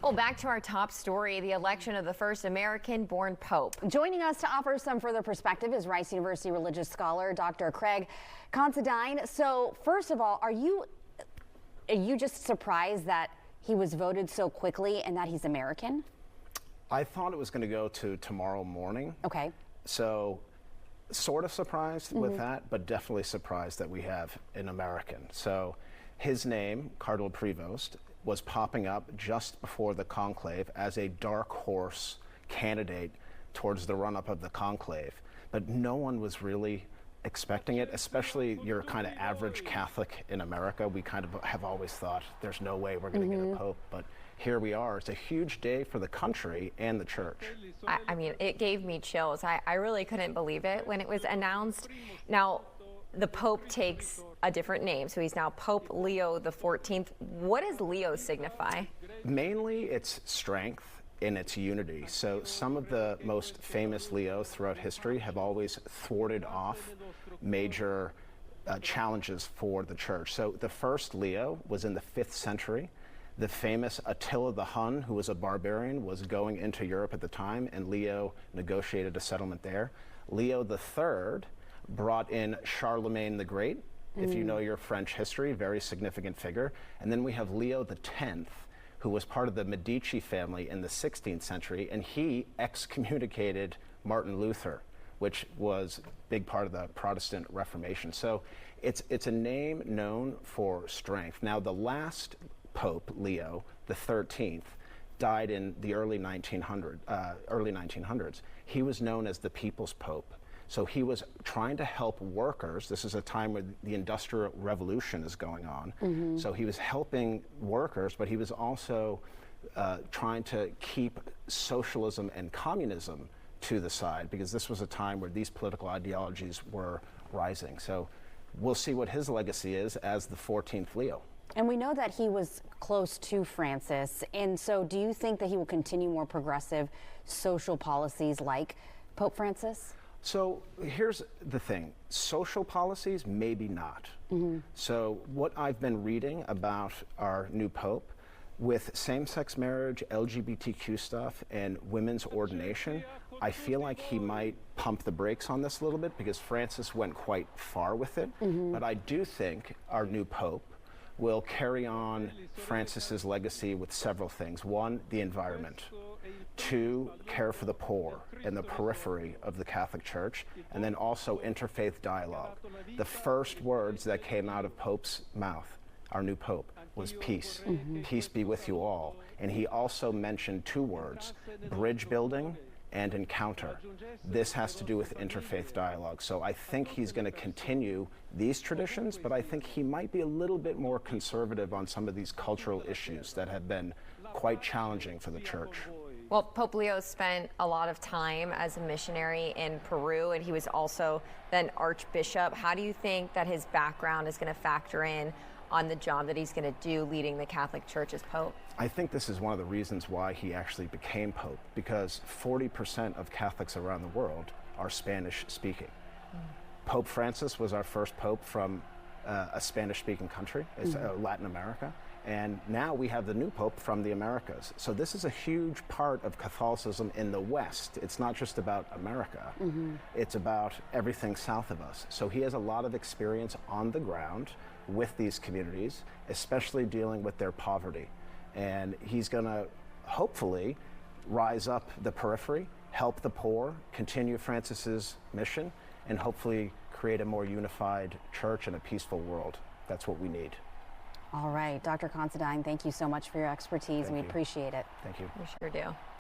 Well, back to our top story, the election of the first American-born pope. Joining us to offer some further perspective is Rice University religious scholar, Dr. KRIV Considine. So, first of all, are you just surprised that he was voted so quickly and that he's American? I thought it was going to go to tomorrow morning. Okay. So, sort of surprised with that, but definitely surprised that we have an American. So, his name, Cardinal Prevost, was popping up just before the conclave as a dark horse candidate towards the run-up of the conclave. But no one was really expecting it, especially your kind of average Catholic in America. We kind of have always thought there's no way we're going to get a pope, but here we are. It's a huge day for the country and the church. I mean, it gave me chills. I really couldn't believe it when it was announced. Now, the Pope takes a different name, so he's now Pope Leo XIV. What does Leo signify? Mainly, it's strength and its unity. So some of the most famous Leos throughout history have always thwarted off major challenges for the church. So the first Leo was in the 5th century. The famous Attila the Hun, who was a barbarian, was going into Europe at the time, and Leo negotiated a settlement there. Leo III brought in Charlemagne the Great, if you know your French history, very significant figure. And then we have Leo X, who was part of the Medici family in the 16th century, and he excommunicated Martin Luther, which was a big part of the Protestant Reformation. So it's a name known for strength. Now, the last Pope, Leo XIII, died in the early 1900s. He was known as the People's Pope. So he was trying to help workers. This is a time where the Industrial Revolution is going on. So he was helping workers, but he was also trying to keep socialism and communism to the side, because this was a time where these political ideologies were rising. So we'll see what his legacy is as the 14th Leo. And we know that he was close to Francis. And so do you think that he will continue more progressive social policies like Pope Francis? So here's the thing, social policies, maybe not. So what I've been reading about our new Pope, with same-sex marriage, LGBTQ stuff, and women's ordination, I feel like he might pump the brakes on this a little bit, because Francis went quite far with it. But I do think our new Pope will carry on Francis's legacy with several things. One, the environment. 2, care for the poor and the periphery of the Catholic Church, and then also interfaith dialogue. The first words that came out of Pope's mouth, our new Pope, was peace. Peace be with you all. And he also mentioned 2 words, bridge building and encounter. This has to do with interfaith dialogue. So I think he's going to continue these traditions, but I think he might be a little bit more conservative on some of these cultural issues that have been quite challenging for the church. Well, Pope Leo spent a lot of time as a missionary in Peru, and he was also then Archbishop. How do you think that his background is going to factor in on the job that he's going to do leading the Catholic Church as Pope? I think this is one of the reasons why he actually became Pope, because 40% of Catholics around the world are Spanish-speaking. Pope Francis was our first Pope from a Spanish-speaking country, Latin America. And now we have the new Pope from the Americas. So this is a huge part of Catholicism in the West. It's not just about America. It's about everything south of us. So he has a lot of experience on the ground with these communities, especially dealing with their poverty. And he's going to hopefully rise up the periphery, help the poor, continue Francis's mission, and hopefully create a more unified church and a peaceful world. That's what we need. All right, Dr. Considine, thank you so much for your expertise. We appreciate it. Thank you. We sure do.